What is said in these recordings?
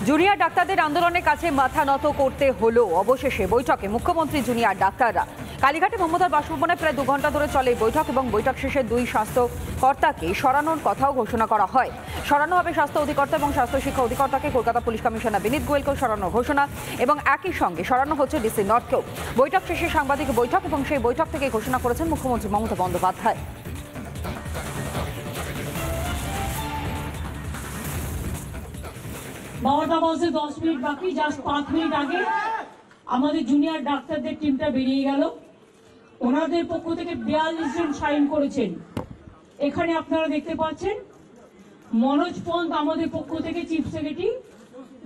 Junior ডাক্তারদের আন্দোলনের কাছে মাথা নত করতে হলো অবশেষে বৈঠকে মুখ্যমন্ত্রী জুনিয়র ডাক্তাররা। কালীঘাটে মমতার বাসভবনে প্রায় 2 ঘন্টা ধরে চলে বৈঠক এবং বৈঠক শেষে 2 স্বাস্থ্যকর্তাকে সরানোর কথাও ঘোষণা করা হয়। সরানো হবে স্বাস্থ্য অধিকর্তা এবং স্বাস্থ্য শিক্ষা অধিকর্তাকে। কলকাতা পুলিশ কমিশনার বিনীত গোয়েলকেও সরানোর ঘোষণা এবং একই সঙ্গে সরানো হচ্ছে ডিসি নর্থকেও। বৈঠক শেষে সাংবাদিক বৈঠক এবং সেই বৈঠক থেকে ঘোষণা করেছেন মুখ্যমন্ত্রী মমতা বন্দ্যোপাধ্যায়। বারোটা বাজে 10 মিনিট বাকি, জাস্ট 5 মিনিট আগে আমাদের জুনিয়র ডাক্তারদের টিমটা বেরিয়ে গেল। ওনাদের পক্ষ থেকে 42 জন সাইন করেছেন। এখানে আপনারা দেখতে পাচ্ছেন মনোজ পন্ত আমাদের পক্ষ থেকে chief secretary,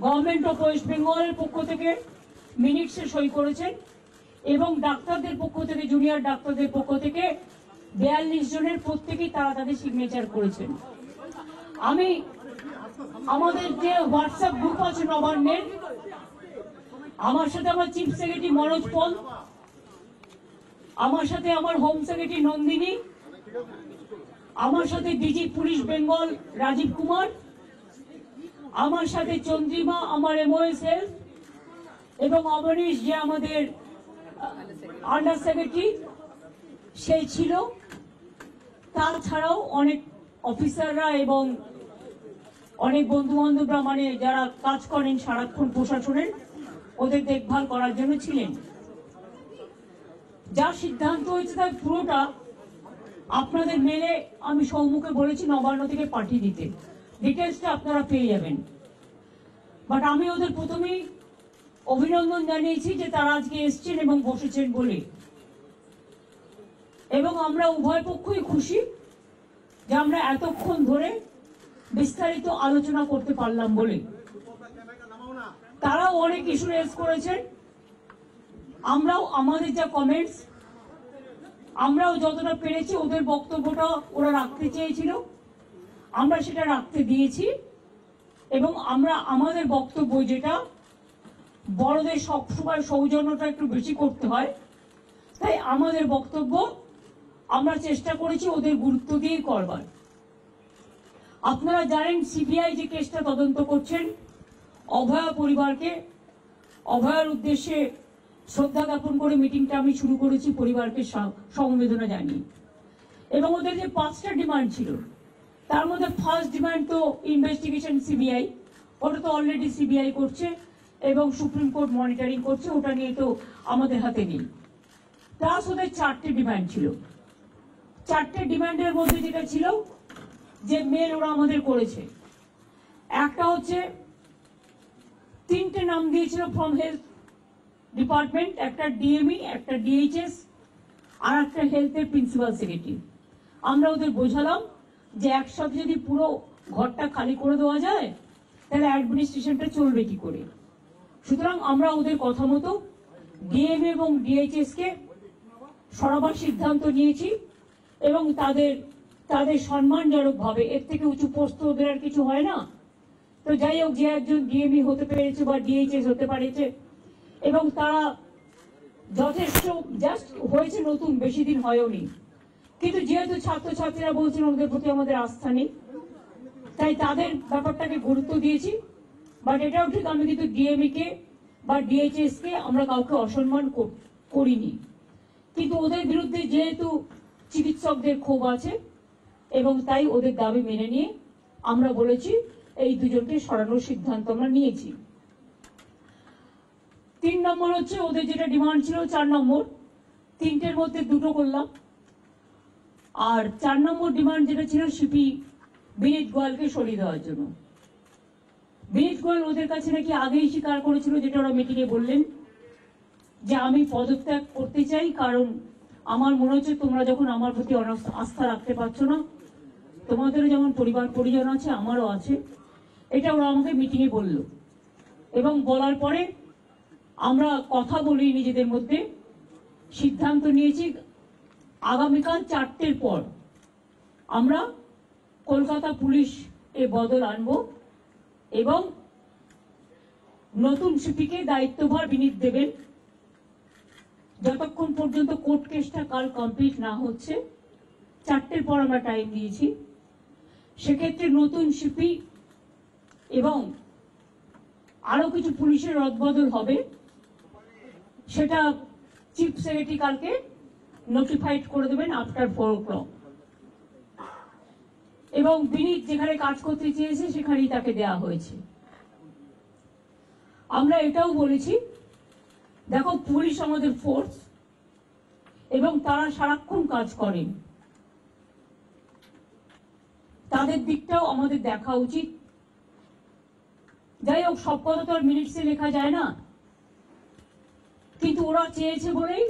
government of West বেঙ্গলের পক্ষ থেকে মিনিটসে সই করেছেন এবং ডাক্তারদের পক্ষ থেকে, জুনিয়র ডাক্তারদের পক্ষ থেকে 42 জনের প্রত্যেকেই তারা তাদের সিগনেচার করেছেন। আমি আমাদের যে হোয়াটসঅ্যাপ গ্রুপ আছে নবান্নের, আমার সাথে আমার চিফ সেক্রেটারি মনোজ পল, আমার সাথে আমার হোম সেক্রেটারি নন্দিনী, আমার সাথে ডিজি পুলিশ বেঙ্গল রাজীব কুমার, আমার সাথে চন্দ্রিমা আমার এমওএস হেলথ এবং অবনীশ যে আমাদের আন্ডার সেক্রেটারি সেই ছিল। তাছাড়াও অনেক অফিসাররা এবং অনেক বন্ধু বান্ধবরা, মানে যারা কাজ করেন সারাক্ষণ প্রশাসনের, ওদের দেখভাল করার জন্য ছিলেন। যা সিদ্ধান্ত হয়েছে তার পুরোটা আপনাদের মেলে আমি সম্মুখে বলেছি নবান্ন থেকে পাঠিয়ে দিতে, ডিটেলসটা আপনারা পেয়ে যাবেন। বাট আমি ওদের প্রথমেই অভিনন্দন জানিয়েছি যে তারা আজকে এসছেন এবং বসেছেন বলে, এবং আমরা উভয় পক্ষই খুশি যে আমরা এতক্ষণ ধরে বিস্তারিত আলোচনা করতে পারলাম বলে। তারাও অনেক ইস্যু রেজ করেছেন, আমরাও আমাদের যা কমেন্টস আমরাও যতটা পেরেছি, ওদের বক্তব্যটা ওরা রাখতে চেয়েছিল আমরা সেটা রাখতে দিয়েছি এবং আমরা আমাদের বক্তব্য, যেটা বড়দের সবসময় সৌজন্যটা একটু বেশি করতে হয়, তাই আমাদের বক্তব্য আমরা চেষ্টা করেছি ওদের গুরুত্ব দিয়ে করবার। আপনারা জানেন সিবিআই যে কেসটা তদন্ত করছেন, অভয়া পরিবারকে, অভয়ার উদ্দেশ্যে শ্রদ্ধা জ্ঞাপন করে মিটিংটা আমি শুরু করেছি পরিবারকে সমবেদনা জানিয়ে। এবং ওদের যে 5টা ডিমান্ড ছিল, তার মধ্যে ফার্স্ট ডিমান্ড তো ইনভেস্টিগেশন সিবিআই, ওটা তো অলরেডি সিবিআই করছে এবং সুপ্রিম কোর্ট মনিটরিং করছে, ওটা নিয়ে তো আমাদের হাতে নেই। প্লাস ওদের 4টে ডিমান্ড ছিল। 4টে ডিমান্ডের মধ্যে যেটা ছিল যে মেল ওরা আমাদের করেছে, একটা হচ্ছে 3টে নাম দিয়েছিল ফ্রম হেলথ ডিপার্টমেন্ট, একটা ডিএমই, একটা ডিএইচএস আর একটা হেলথের প্রিন্সিপাল সেক্রেটারি। আমরা ওদের বোঝালাম যে একসাথে যদি পুরো ঘরটা খালি করে দেওয়া যায় তাহলে অ্যাডমিনিস্ট্রেশনটা চলবে কি করে। সুতরাং আমরা ওদের কথা মতো ডিএমএ এবং ডিএইচএস কে সরাবার সিদ্ধান্ত নিয়েছি এবং তাদের সম্মানজনক ভাবে, এর থেকে উঁচু পোস্ট ওদের আর কিছু হয় না। তো যাই হোক, যে একজন ডিএমই হতে পেরেছে বা ডিএইচএস হতে পারেছে এবং তারা যথেষ্ট জাস্ট হয়েছে, নতুন বেশি দিন হয়ওনি, কিন্তু যেহেতু ছাত্রছাত্রীরা বলছেন ওদের প্রতি আমাদের আস্থা নেই, তাই তাদের ব্যাপারটাকে গুরুত্ব দিয়েছি। বাট এটাও ঠিক, আমি কিন্তু ডিএমই কে বা ডিএইচএস কে আমরা কাউকে অসম্মান করিনি, কিন্তু ওদের বিরুদ্ধে যেহেতু চিকিৎসকদের ক্ষোভ আছে এবং তাই ওদের দাবি মেনে নিয়ে আমরা বলেছি এই দুজনকে সরানোর সিদ্ধান্ত আমরা নিয়েছি। 3 নম্বর হচ্ছে ওদের যেটা ডিমান্ড ছিল 4 নম্বর, 3টের মধ্যে 2টো করলাম। আর 4 নম্বর ডিমান্ড যেটা ছিল সিপি বিনীত গোয়ালকে সরিয়ে দেওয়ার জন্য। বিনীত গোয়াল ওদের কাছে নাকি আগেই স্বীকার করেছিল, যেটা ওরা মিটিংয়ে বললেন, যে আমি পদত্যাগ করতে চাই, কারণ আমার মনে হচ্ছে তোমরা যখন আমার প্রতি আস্থা রাখতে পারছো না, তোমাদেরও যেমন পরিবার পরিজন আছে আমারও আছে, এটা ওরা আমাকে মিটিংয়ে বলল। এবং বলার পরে আমরা কথা বলি নিজেদের মধ্যে, সিদ্ধান্ত নিয়েছি আগামীকাল 4টের পর আমরা কলকাতা পুলিশ এ বদল আনবো এবং নতুন সিপিকে দায়িত্বভার বিনীত দেবেন যতক্ষণ পর্যন্ত কোর্ট কেসটা কাল কমপ্লিট না হচ্ছে। 4টের পর আমরা টাইম দিয়েছি। সেক্ষেত্রে নতুন সিপি এবং আরো কিছু পুলিশের রদবদল হবে, সেটা চিফ সেক্রেটারি কালকে নোটিফাইড করে দেবেন আফটার 4 o'clock। এবং বিনীত যেখানে কাজ করতে চেয়েছে সেখানেই তাকে দেয়া হয়েছে। আমরা এটাও বলেছি, দেখো পুলিশ আমাদের ফোর্স এবং তারা সারাক্ষণ কাজ করেন, তাদের দিকটাও আমাদের দেখা উচিত। যাই হোক, সব কথা তো আর মিনিটসে লেখা যায় না, কিন্তু ওরা চেয়েছে বলেই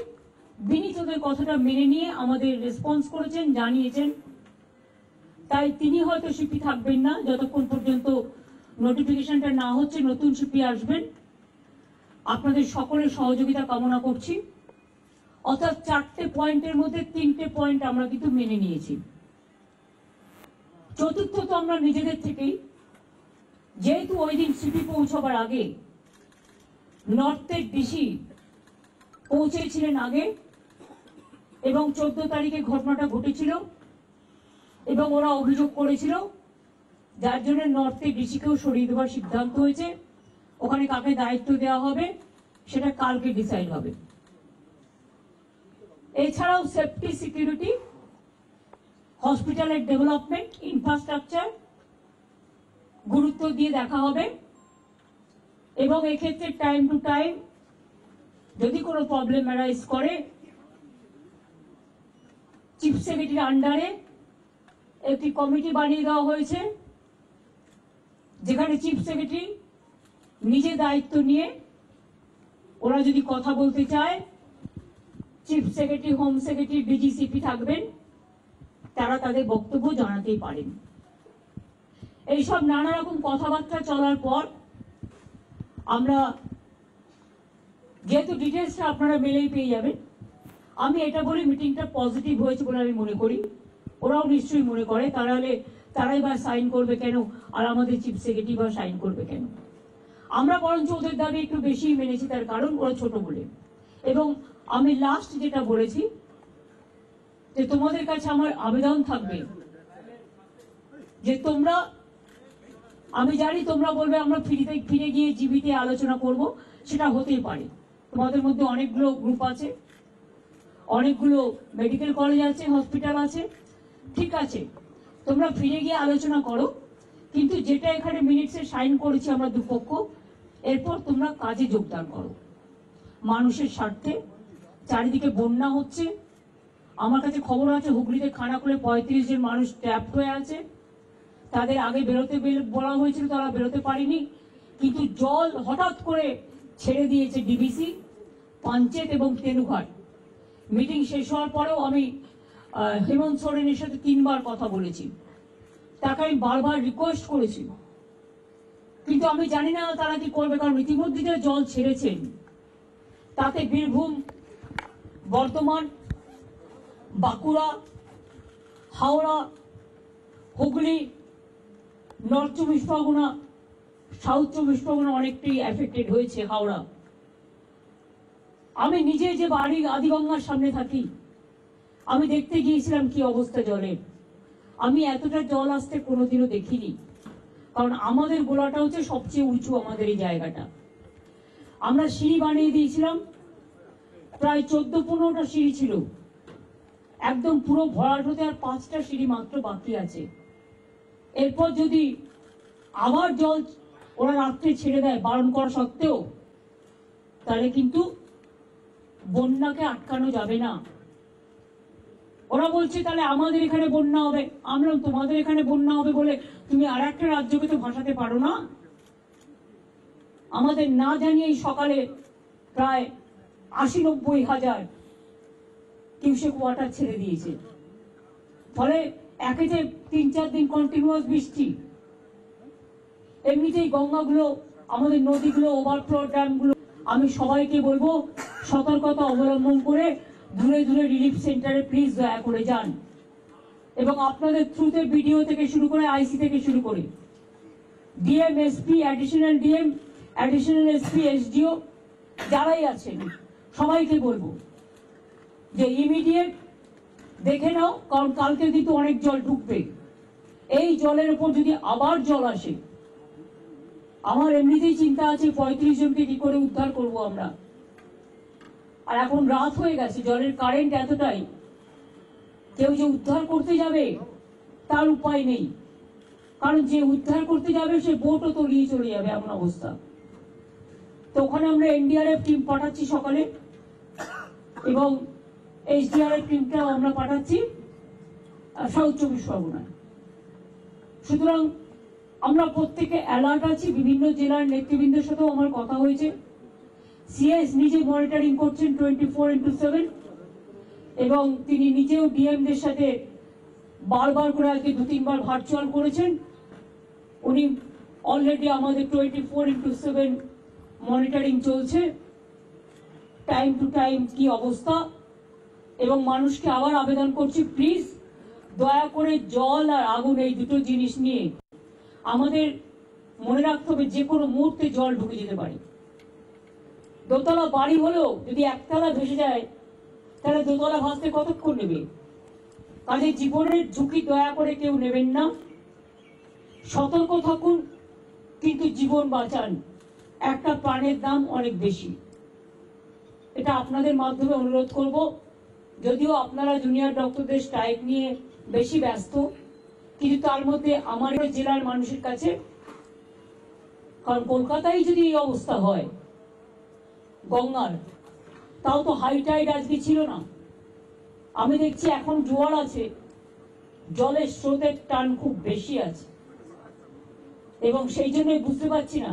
বিনীত ওদের কথাটা মেনে নিয়ে আমাদের রেসপন্স করেছেন, জানিয়েছেন। তাই তিনি হয়তো সিপি থাকবেন না যতক্ষণ পর্যন্ত নোটিফিকেশনটা না হচ্ছে, নতুন সিপি আসবেন। আপনাদের সকলের সহযোগিতা কামনা করছি। অর্থাৎ 4টে পয়েন্টের মধ্যে 3টে পয়েন্ট আমরা কিন্তু মেনে নিয়েছি। চতুর্থত, আমরা নিজেদের থেকেই, যেহেতু ওই দিন সিপি পৌঁছবার আগে নর্থের ডিসি পৌঁছেছিলেন আগে এবং 14 তারিখে ঘটনাটা ঘটেছিল এবং ওরা অভিযোগ করেছিল, যার জন্য নর্থের ডিসিকেও সরিয়ে দেওয়ার সিদ্ধান্ত হয়েছে। ওখানে কাকে দায়িত্ব দেওয়া হবে সেটা কালকে ডিসাইড হবে। এছাড়াও সেফটি, সিকিউরিটি, হসপিটালের ডেভেলপমেন্ট, ইনফ্রাস্ট্রাকচার গুরুত্ব দিয়ে দেখা হবে এবং এক্ষেত্রে টাইম টু টাইম যদি কোনো প্রবলেম অ্যারাইজ করে চিফ সেক্রেটারির আন্ডারে একটি কমিটি বানিয়ে দেওয়া হয়েছে, যেখানে চিফ সেক্রেটারি নিজে দায়িত্ব নিয়ে ওরা যদি কথা বলতে চায়, chief secretary, home secretary, DG CP থাকবেন, তারা তাদের বক্তব্য জানাতেই পারেন। এইসব নানা রকম কথাবার্তা চলার পর আমরা, যেহেতু ডিটেলসটা আপনারা মেলেই পেয়ে যাবেন, আমি এটা বলি মিটিংটা পজিটিভ হয়েছে বলে আমি মনে করি। ওরাও নিশ্চয়ই মনে করে, তারাই বা সাইন করবে কেন, আর আমাদের চিফ সেক্রেটারি বা সাইন করবে কেন। আমরা বরঞ্চ ওদের দাবি একটু বেশি মেনেছি, তার কারণ ওরা ছোট বলে। এবং আমি লাস্ট যেটা বলেছি, যে তোমাদের কাছে আমার আবেদন থাকবে যে তোমরা, আমি জানি তোমরা বলবে আমরা ফিরে গিয়ে জিবিতে আলোচনা করব, সেটা হতেই পারে। তোমাদের মধ্যে অনেকগুলো গ্রুপ আছে, অনেকগুলো মেডিকেল কলেজ আছে, হসপিটাল আছে, ঠিক আছে, তোমরা ফিরে গিয়ে আলোচনা করো, কিন্তু যেটা এখানে মিনিটসে সাইন করেছি আমরা দুপক্ষ, এরপর তোমরা কাজে যোগদান করো মানুষের স্বার্থে। চারিদিকে বন্যা হচ্ছে, আমার কাছে খবর আছে হুগলিতে খানাকুলে 35 জন মানুষ ট্র্যাপড হয়ে আছে। তাদের আগে বেরোতে বলা হয়েছিল, তারা বেরোতে পারেনি, কিন্তু জল হঠাৎ করে ছেড়ে দিয়েছে ডিবিসি, পাঞ্চেত এবং তেনুঘাট। মিটিং শেষ হওয়ার পরেও আমি হেমন্ত সোরেনের সাথে 3 বার কথা বলেছি, তাকে আমি বারবার রিকোয়েস্ট করেছি, কিন্তু আমি জানি না তারা কি করবে, কারণ ইতিমধ্যে যে জল ছেড়েছেন তাতে বীরভূম, বর্ধমান, বাঁকুড়া, হাওড়া, হুগলি, নর্থ 24 পরগনা, সাউথ 24 পরগনা অনেকটাই এফেক্টেড হয়েছে। হাওড়া, আমি নিজে যে বাড়ি আদিগঙ্গার সামনে থাকি, আমি দেখতে গিয়েছিলাম কি অবস্থা জলের। আমি এতটা জল আসতে কোনোদিনও দেখিনি, কারণ আমাদের গোলাটা হচ্ছে সবচেয়ে উঁচু, আমাদের এই জায়গাটা। আমরা সিঁড়ি বানিয়ে দিয়েছিলাম, প্রায় 14-15টা সিঁড়ি ছিল, একদম পুরো ভরাট হতে আর 5টা সিঁড়ি মাত্র বাকি আছে। এরপর যদি আবার জল ওরা রাত্রে ছেড়ে দেয় বারণ করা সত্ত্বেও, তাহলে কিন্তু বন্যাকে আটকানো যাবে না। ওরা বলছে তাহলে আমাদের এখানে বন্যা হবে, আমরা তোমাদের এখানে বন্যা হবে বলে তুমি আর একটা রাজ্যকে তো ভাসাতে পারো না। আমাদের না জানিয়েই সকালে প্রায় 80-90 হাজার কিউসেক ওয়াটার ছেড়ে দিয়েছে। ফলে একেতে 3-4 দিন কন্টিনিউয়াস বৃষ্টি, এমনিতেই গঙ্গাগুলো, আমাদের নদীগুলো, ওভারফ্লো ড্যামগুলো, আমি সবাইকে বলবো সতর্কতা অবলম্বন করে দূরে দূরে রিলিফ সেন্টারে প্লিজ দয়া করে যান। এবং আপনাদের থ্রুতে বিডিও থেকে শুরু করে, আইসি থেকে শুরু করে DM, SP, additional DM, additional SP, SDO যারাই আছেন সবাইকে বলবো যে ইমিডিয়েট দেখে নাও, কারণ কালকে কিন্তু অনেক জল ঢুকবে। এই জলের উপর যদি আবার জল আসে আমার এমনিতেই চিন্তা আছে 35 জনকে কি করে উদ্ধার করব আমরা। আর এখন রাত হয়ে গেছে, জলের কারেন্ট এতটাই, কেউ যে উদ্ধার করতে যাবে তার উপায় নেই, কারণ যে উদ্ধার করতে যাবে সে বোটও তলিয়ে চলে যাবে, এমন অবস্থা। তো ওখানে আমরা এনডিআরএফ টিম পাঠাচ্ছি সকালে, এবং এইচডিআরএফ টিমটাও আমরা পাঠাচ্ছি সাউথ 24 পরগনায়। সুতরাং আমরা প্রত্যেকে অ্যালার্ট আছি। বিভিন্ন জেলার নেতৃবৃন্দের সাথেও আমার কথা হয়েছে। সিএস নিজে মনিটরিং করছেন 24x7, এবং তিনি নিজেও ডিএমদের সাথে বারবার করে আজকে 2-3 বার ভার্চুয়াল করেছেন। উনি অলরেডি আমাদের 24x7 মনিটরিং চলছে, টাইম টু টাইম কি অবস্থা। এবং মানুষকে আবার আবেদন করছি, প্লিজ দয়া করে জল আর আগুন এই দুটো জিনিস নিয়ে আমাদের মনে রাখতে হবে, যে কোনো মুহূর্তে জল ঢুকে যেতে পারে। দোতলা বাড়ি হলেও যদি একতলা ভেসে যায় তাহলে দোতলা ভাসতে কতক্ষণ নেবে? কাজে জীবনের ঝুঁকি দয়া করে কেউ নেবেন না। সতর্ক থাকুন, কিন্তু জীবন বাঁচান। একটা প্রাণের দাম অনেক বেশি। এটা আপনাদের মাধ্যমে অনুরোধ করব। যদিও আপনারা জুনিয়র ডক্টরদের স্ট্রাইক নিয়ে বেশি ব্যস্ত, কিন্তু তার মধ্যে আমার জেলার মানুষের কাছে, কারণ কলকাতায় যদি এই অবস্থা হয় গঙ্গার, তাও তো হাই টাইড আজকে ছিল না। আমি দেখছি এখন জোয়ার আছে, জলের স্রোতের টান খুব বেশি আছে, এবং সেই জন্যই বুঝতে পারছি না,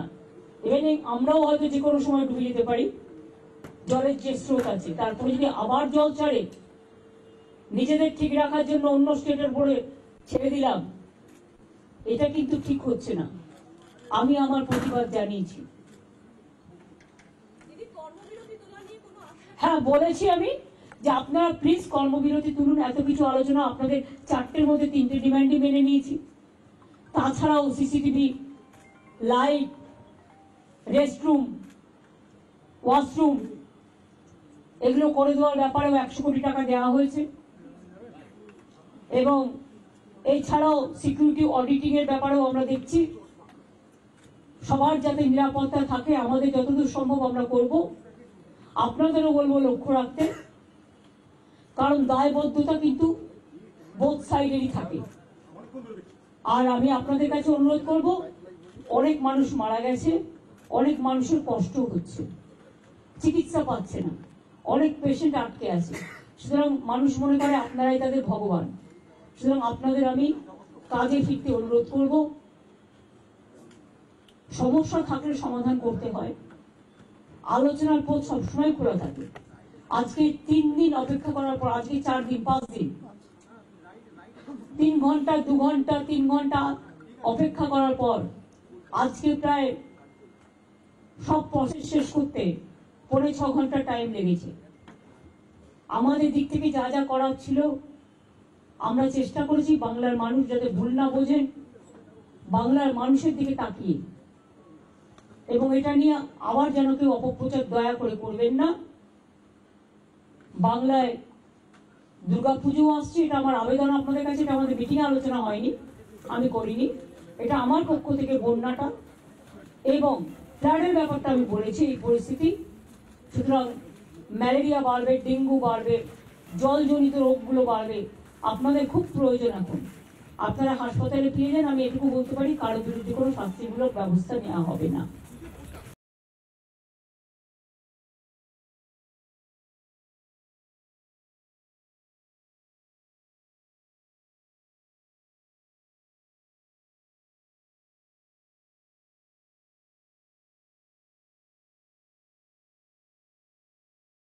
ইভেন আমরাও হয়তো যে কোনো সময় ডুবে যেতে পারি। জলের যে স্রোত আছে, তারপরে যদি আবার জল ছাড়ে, নিজেদের ঠিক রাখার জন্য অন্য স্টেটের পরে ছেড়ে দিলাম, এটা কিন্তু ঠিক হচ্ছে না। আমি আমার প্রতিবাদ জানিয়েছি। হ্যাঁ, বলেছি আমি যে আপনারা প্লিজ কর্মবিরতি তুলুন। এত কিছু আলোচনা, আপনাদের 4টের মধ্যে 3টে ডিমান্ডই মেনে নিয়েছি। তাছাড়াও সিসিটিভি, লাইট, রেস্টরুম, ওয়াশরুম, এগুলো করে দেওয়ার ব্যাপারেও 100 কোটি টাকা দেওয়া হয়েছে। এবং এছাড়াও সিকিউরিটি অডিটিং এর ব্যাপারেও আমরা দেখছি, সবার যাতে নিরাপত্তা থাকে, আমাদের যতদূর সম্ভব আমরা করব। আপনাদেরও বলবো লক্ষ্য রাখতে, কারণ দায়বদ্ধতা কিন্তু বোথ সাইডেরই থাকে। আর আমি আপনাদের কাছে অনুরোধ করব, অনেক মানুষ মারা গেছে, অনেক মানুষের কষ্ট হচ্ছে, চিকিৎসা পাচ্ছে না, অনেক পেশেন্ট আটকে আছে। সুতরাং মানুষ মনে করে আপনারাই তাদের ভগবান। সুতরাং আপনাদের আমি কাজে ফিরতে অনুরোধ করব। সমস্যা থাকলে সমাধান করতে হয়, আলোচনার পথ সবসময় খোলা থাকে। আজকে 3 দিন অপেক্ষা করার পর, আজকে 4 দিন 5 দিন, 3 ঘন্টা 2 ঘন্টা 3 ঘন্টা অপেক্ষা করার পর আজকে প্রায় সব প্রসেস শেষ করতে 5.5 ঘন্টা টাইম লেগেছে। আমাদের দিক থেকে যা যা করার ছিল আমরা চেষ্টা করেছি, বাংলার মানুষ যাতে ভুল না বোঝেন, বাংলার মানুষের দিকে তাকিয়ে। এবং এটা নিয়ে আবার যেন কেউ অপপ্রচার দয়া করে করবেন না। বাংলায় দুর্গাপুজো আসছে, এটা আমার আবেদন আপনাদের কাছে। এটা আমাদের মিটিং আলোচনা হয়নি, আমি করিনি, এটা আমার পক্ষ থেকে বন্যাটা এবং ফ্লাডের ব্যাপারটা আমি বলেছি। এই পরিস্থিতি, সুতরাং ম্যালেরিয়া বাড়বে, ডেঙ্গু বাড়বে, জলজনিত রোগগুলো বাড়বে। আপনাদের খুব প্রয়োজন এখন, আপনারা হাসপাতালে পেয়ে যান। আমি এটুকু বলতে পারি, কারোর বিরুদ্ধে কোনো শাস্তিমূলক ব্যবস্থা নেওয়া হবে না।